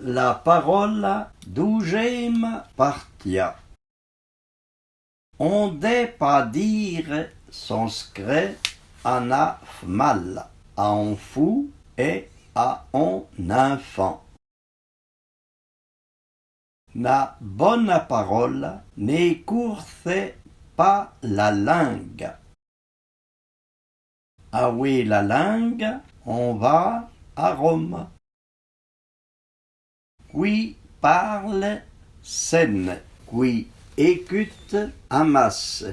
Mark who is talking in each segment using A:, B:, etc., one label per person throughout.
A: La parole d'Ougème partia. On dait pas dire son secret à na mal, à un fou et à un enfant. Na bonne parole n'écourte pas la langue. Ah oui, la langue, on va à Rome. Qui parle scène, qui écoute amasse.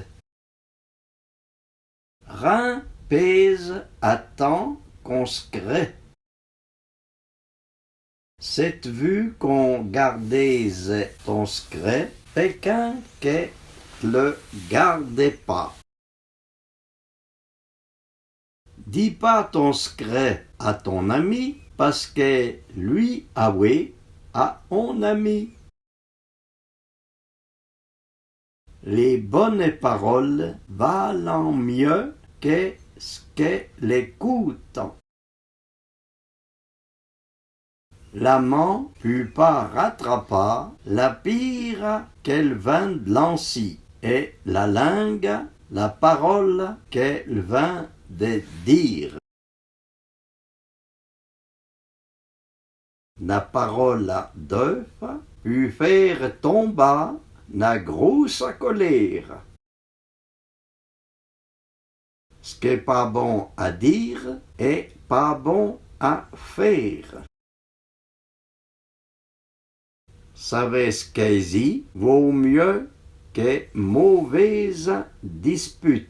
A: Rien pèse à temps qu'on se crée. Cette vue qu'on gardait ton secret, quelqu'un qui le gardait pas. Dis pas ton secret à ton ami, parce que lui, ah oui, à un ami. Les bonnes paroles valent mieux que ce que l'écoute. La main put pas rattraper la pire qu'elle vint de l'anci, et la langue, la parole qu'elle vint de dire. La parole d'œuf put faire tomber na grosse colère. Ce qui est pas bon à dire est pas bon à faire. Savez ce qu'est vaut mieux que mauvaise dispute.